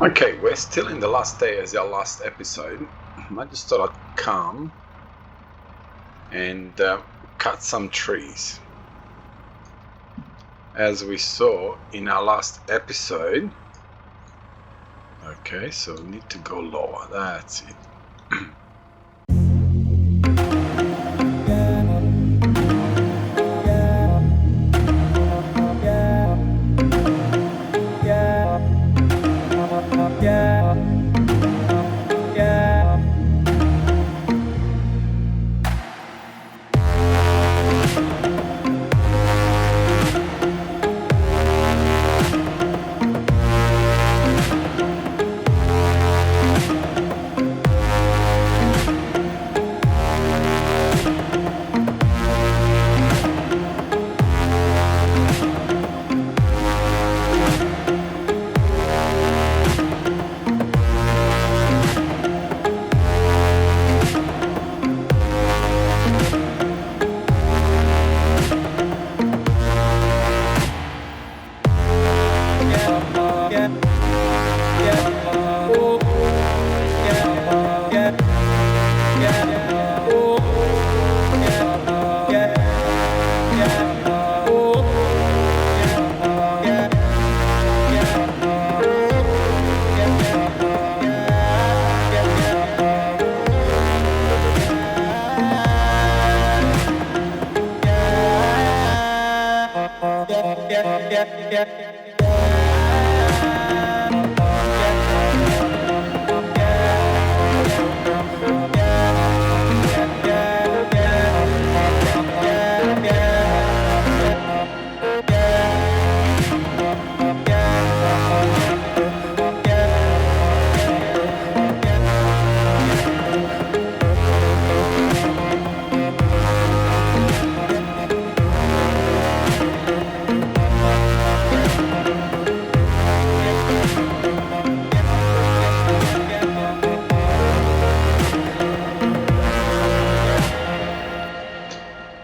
Okay, we're still in the last day as our last episode. I just thought I'd come and cut some trees. As we saw in our last episode. Okay, so we need to go lower. That's it.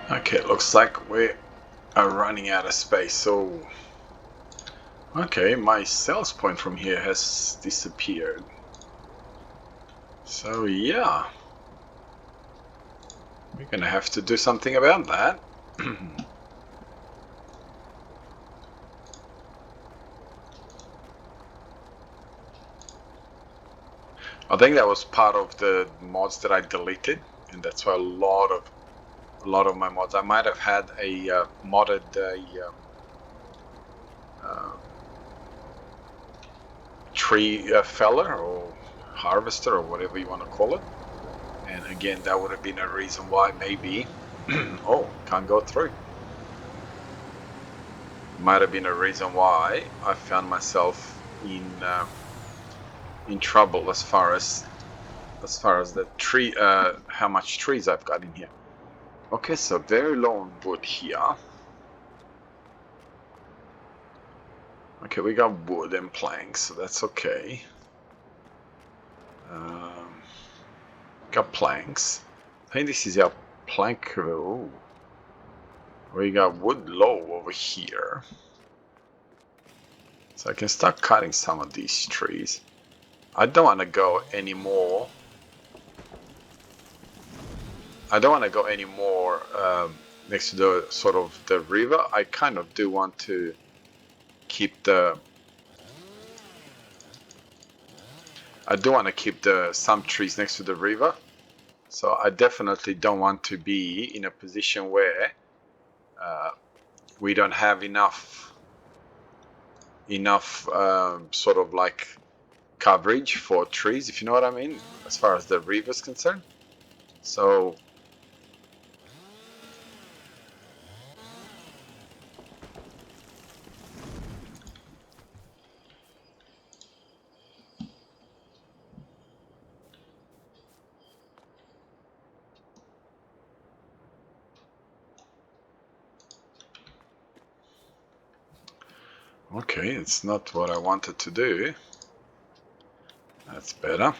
Okay, it looks like we are running out of space, so... Okay, my sales point from here has disappeared. So yeah, we're gonna have to do something about that. I think that was part of the mods that I deleted, and that's why a lot of my mods. I might have had a modded tree feller or harvester or whatever you want to call it. And again, that would have been a reason why maybe oh, can't go through. Might have been a reason why I found myself in trouble as far as the tree, how much trees I've got in here. Okay, so very low on wood here. Okay, we got wood and planks, so that's okay. Got planks. I think this is our plank. Oh, we got wood low over here. So I can start cutting some of these trees. I don't want to go any more. I don't want to go any more next to the sort of the river. I kind of do want to keep the. I do want to keep some trees next to the river. So I definitely don't want to be in a position where we don't have enough sort of like coverage for trees, if you know what I mean, as far as the river is concerned. So okay, it's not what I wanted to do. That's better.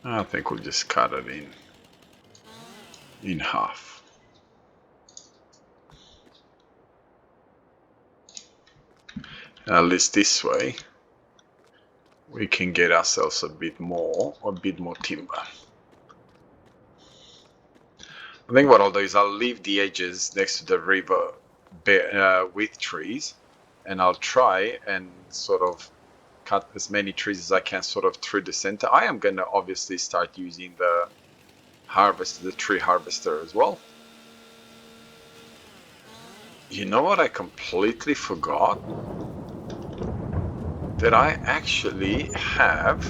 I think we'll just cut it in half. At least this way we can get ourselves a bit more timber. I think what I'll do is I'll leave the edges next to the river with trees, and I'll try and sort of cut as many trees as I can sort of through the center. I am going to obviously start using the tree harvester as well. You know what I completely forgot? That I actually have...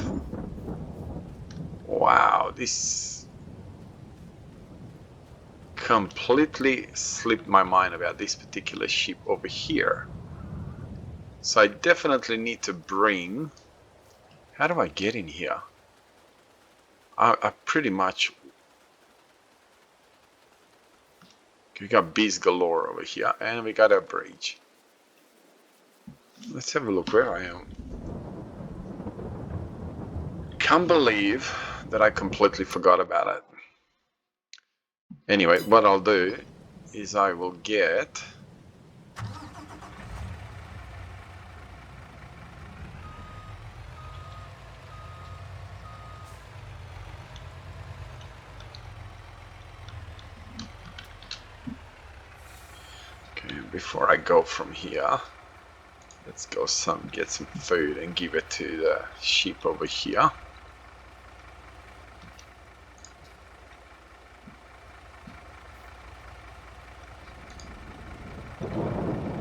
Wow, this completely slipped my mind about this particular sheep over here. So I definitely need to bring... How do I get in here? I pretty much... We got bees galore over here, and we got a bridge. Let's have a look where I am. Can't believe that I completely forgot about it. Anyway, what I'll do is I will get... Before I go from here, let's go get some food and give it to the sheep over here.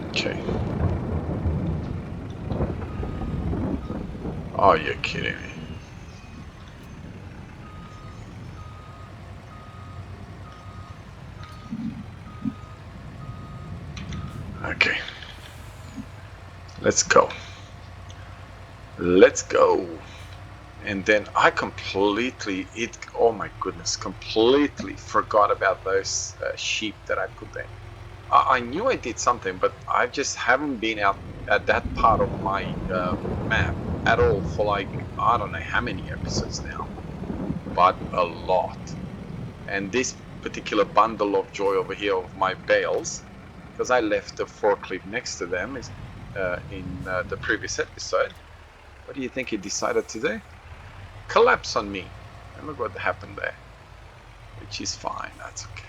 Okay. Oh, you're kidding me. Okay. Let's go. Let's go. And then I completely, oh my goodness, completely forgot about those sheep that I put there. I knew I did something, but I just haven't been out at that part of my map at all for like, I don't know how many episodes now, but a lot. And this particular bundle of joy over here of my bales, because I left the forklift next to them in the previous episode. What do you think he decided to do? Collapse on me. And look what happened there. Which is fine, that's okay.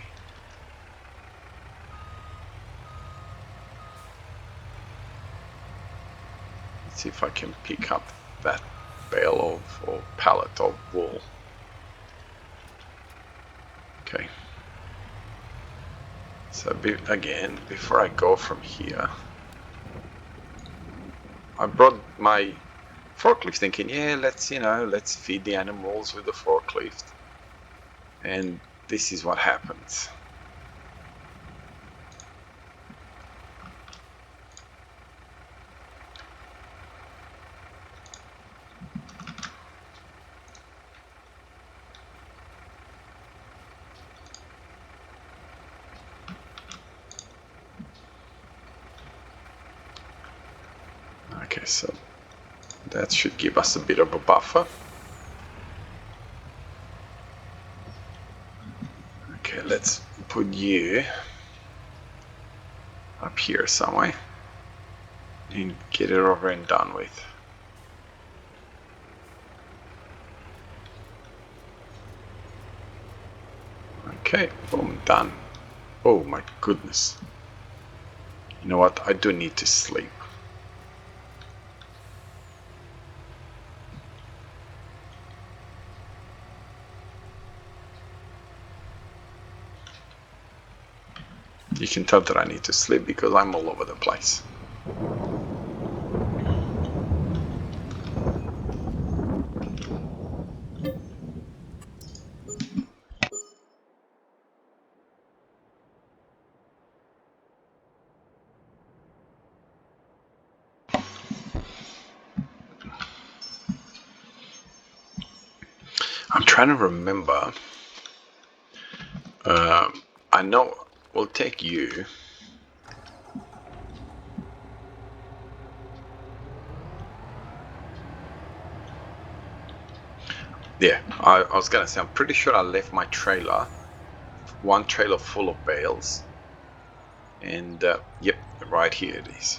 Let's see if I can pick up that bale of or pallet of wool. Okay. So again, before I go from here, I brought my forklift thinking, yeah, let's feed the animals with the forklift. And this is what happens. Okay, so that should give us a bit of a buffer. Okay, let's put you up here somewhere and get it over and done with. Okay, boom, done. Oh my goodness. You know what? I do need to sleep. You can tell that I need to sleep because I'm all over the place. I'm trying to remember. I know we'll take you. Yeah, I was gonna say, I'm pretty sure I left my trailer, one trailer full of bales, and yep, right here it is.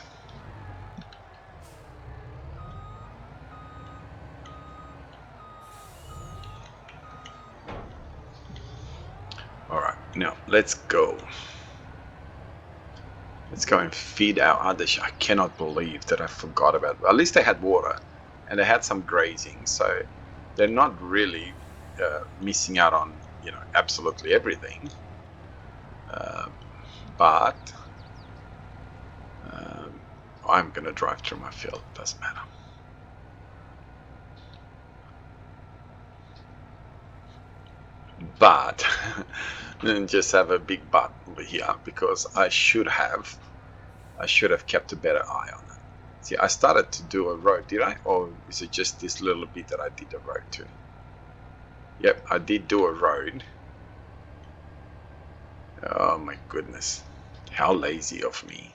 All right, now let's go. Let's go and feed our other sheep. I cannot believe that I forgot about it. At least they had water, and they had some grazing, so they're not really missing out on absolutely everything. But I'm gonna drive through my field. Doesn't matter. But just have a big but over here, because I should have kept a better eye on it. See, I started to do a road, did I? Or is it just this little bit that I did a road to? Yep, I did do a road. Oh my goodness. How lazy of me.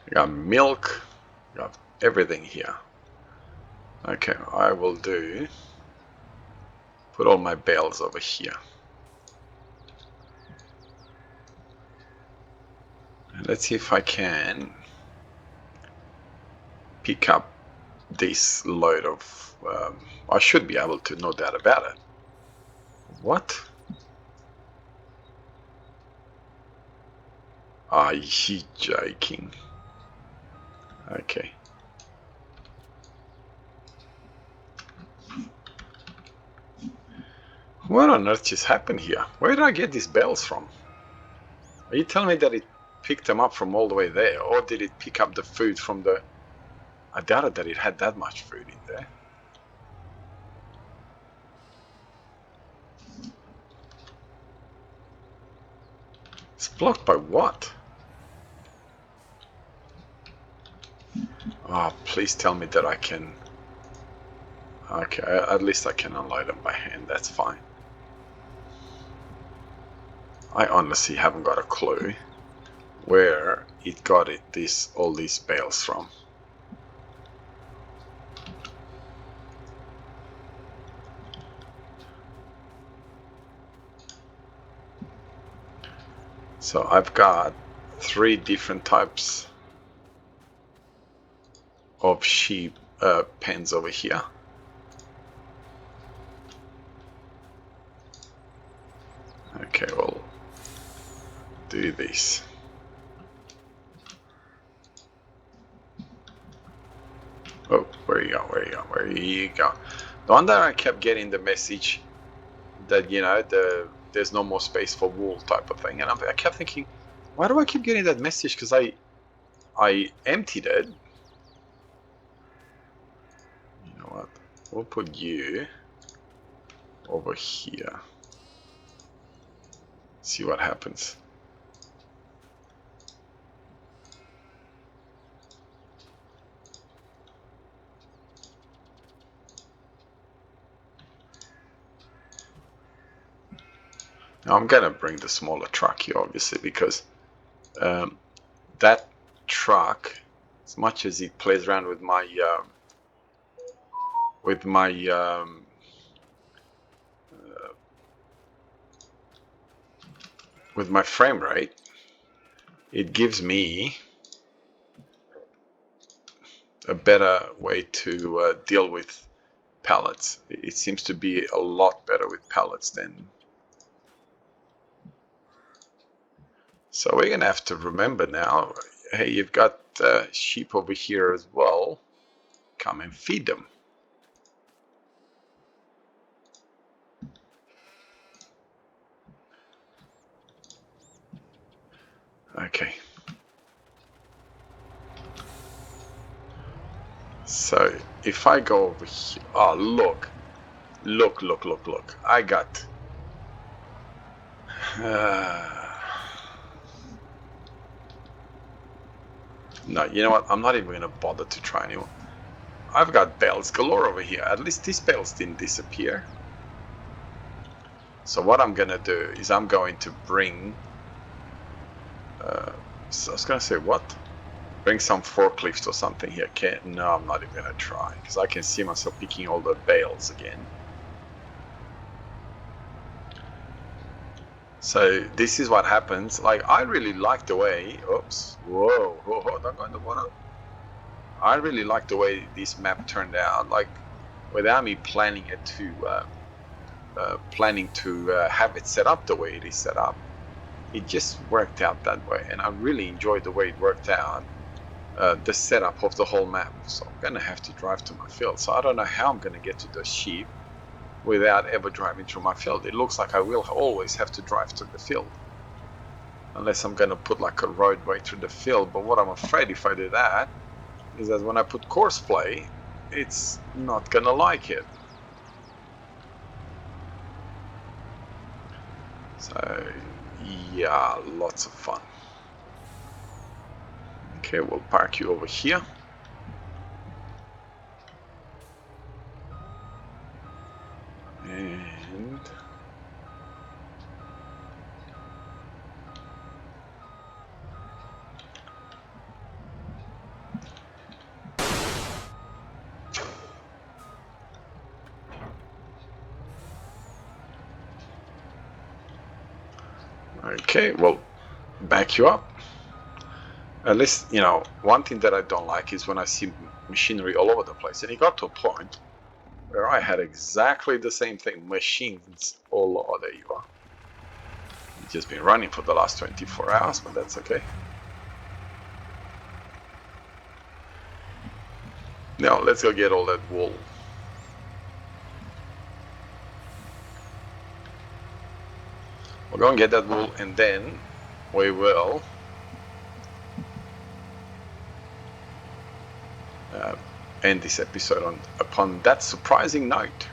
I got milk, got everything here. Okay, I will put all my bales over here. And let's see if I can pick up this load of, I should be able to, no doubt about it. What? Are you joking? Okay. What on earth just happened here? Where did I get these bells from? Are you telling me that it picked them up from all the way there? Or did it pick up the food from the... I doubted that it had that much food in there. It's blocked by what? Oh, please tell me that I can... Okay, at least I can unload them by hand. That's fine. I honestly haven't got a clue where it got all these bales from. So I've got 3 different types of sheep pens over here. Okay, we'll do this. Oh, where you go? Where you go? Where you go? The one that I kept getting the message that there's no more space for wool type of thing, and I kept thinking, why do I keep getting that message? Because I emptied it. You know what? We'll put you over here. See what happens. Now I'm gonna bring the smaller truck here, obviously, because that truck, as much as it plays around with my frame rate, it gives me a better way to deal with pallets. It seems to be a lot better with pallets than... So we're gonna have to remember now, hey, you've got sheep over here as well. Come and feed them. Okay. So if I go over here, oh look, I got no, you know what, I'm not even gonna bother to try anymore. I've got bales galore over here. At least these bales didn't disappear. So what I'm gonna do is I'm going to bring, so I was gonna say what? Bring some forklift or something here. No, I'm not even gonna try, because I can see myself picking all the bales again. So this is what happens. Like, I really like the way, oops, whoa, don't go in the water. I really like the way this map turned out. Like, without me planning it to, have it set up the way it is set up, it just worked out that way, and I really enjoyed the way it worked out. The setup of the whole map. So I'm gonna have to drive to my field. So I don't know how I'm gonna get to the sheep without ever driving through my field. It looks like I will always have to drive to the field, unless I'm gonna put like a roadway through the field. But what I'm afraid if I do that is that when I put course play, it's not gonna like it. So yeah, lots of fun. Okay, we'll park you over here. And okay, we'll back you up. At least, you know, one thing that I don't like is when I see machinery all over the place. And it got to a point where I had exactly the same thing, machines all over. There you are. It's just been running for the last 24 hours, but that's okay. Now, let's go get all that wool. We'll go and get that wool, and then we will end this episode upon that surprising note.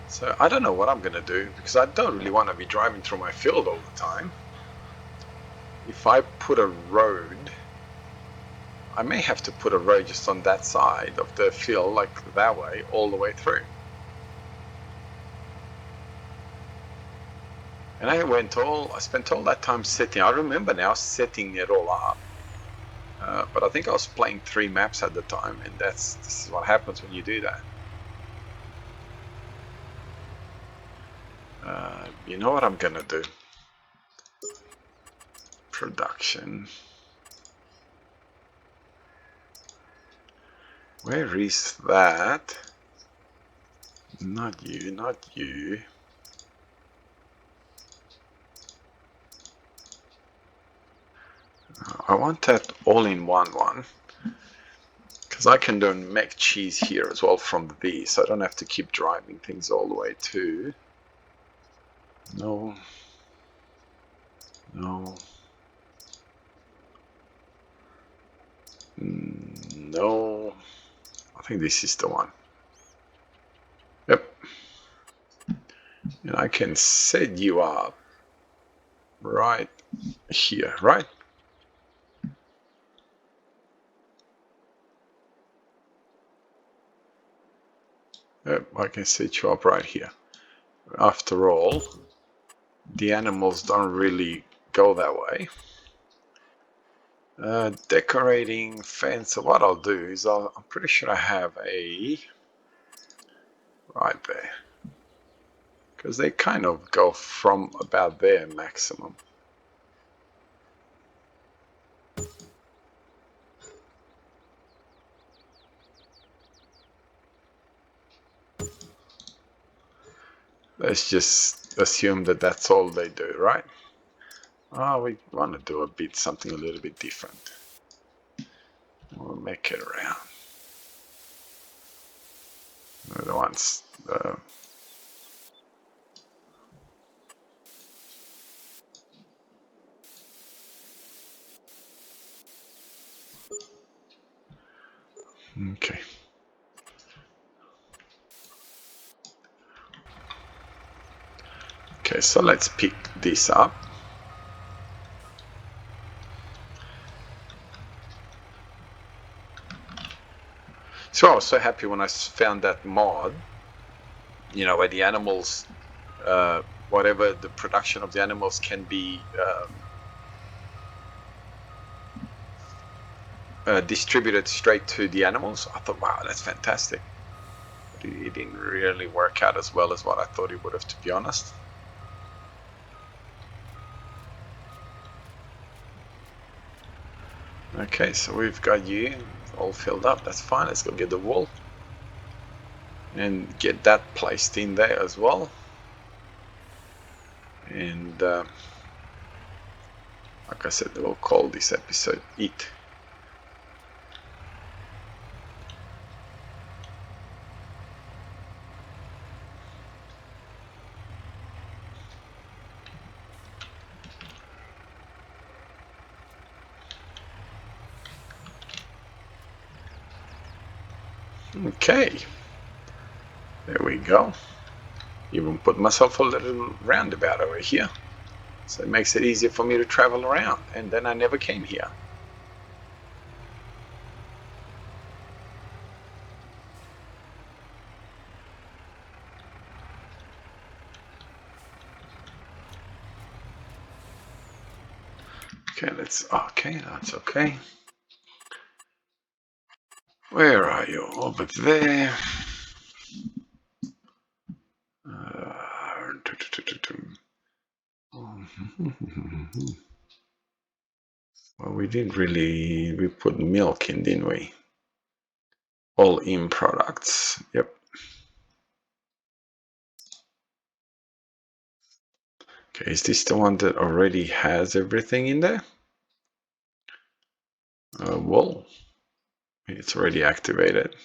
So I don't know what I'm going to do, because I don't really want to be driving through my field all the time. If I put a road, I may have to put a road just on that side of the field, like that way, all the way through. And I spent all that time setting, I remember now setting it all up. But I think I was playing 3 maps at the time, and this is what happens when you do that. You know what I'm gonna do? Production. Where is that? Not you, not you. I want that all-in-one one. Because I can do make cheese here as well from these, so I don't have to keep driving things all the way to. No. No. No. I think this is the one. Yep. And I can set you up right here, right? Yep, I can set you up right here. After all, the animals don't really go that way. Decorating fence. So what I'll do is I'm pretty sure I have a right there, because they kind of go from about there maximum. Let's just assume that that's all they do, right? Oh, we want to do something a little bit different. We'll make it around. The ones. Okay. Okay, so let's pick this up. So I was so happy when I found that mod, you know, where the animals whatever the production of the animals can be distributed straight to the animals. I thought, wow, that's fantastic. But it didn't really work out as well as what I thought it would have, to be honest. Okay, so we've got you all filled up. That's fine. Let's go get the wool and get that placed in there as well. And like I said, we'll call this episode Eat. Okay, there we go. Even put myself a little roundabout over here, so it makes it easier for me to travel around, and then I never came here. Okay, that's okay. Where are you? Over there. Well, we didn't really, we put milk in, didn't we? All in products, yep. Okay, is this the one that already has everything in there? Well, it's already activated.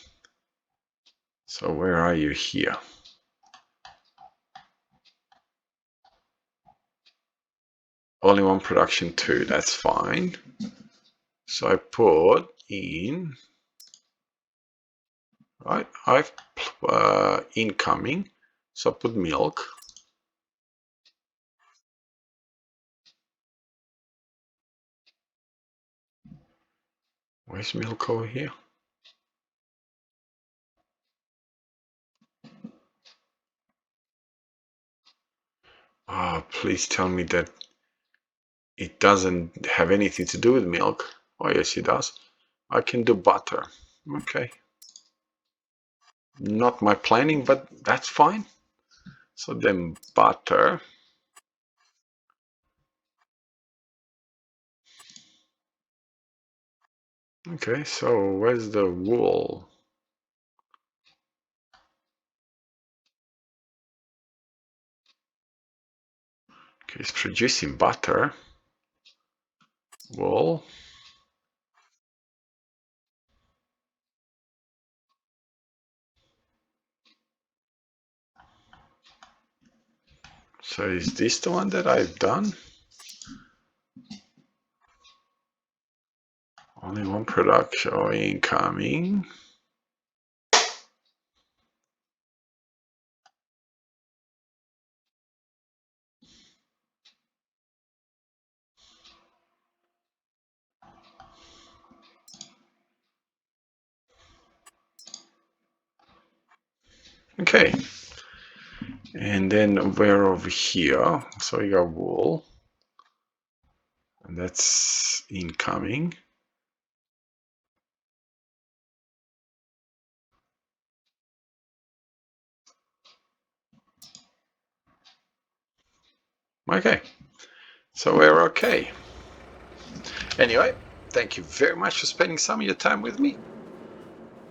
So where are you here? Only one production 2, that's fine. So I put in, right, I've incoming, so I put milk. Where's milk over here? Oh, please tell me that it doesn't have anything to do with milk. Oh, yes, it does. I can do butter. Okay. Not my planning, but that's fine. So then butter. Okay, so where's the wool? Okay, it's producing butter. Wool. So is this the one that I've done? Only one production incoming. Okay. And then we're over here. So we got wool. And that's incoming. Okay. So we're okay. Anyway, thank you very much for spending some of your time with me.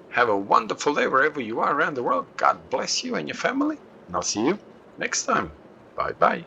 Have a wonderful day wherever you are around the world. God bless you and your family. And I'll see you next time. Bye bye.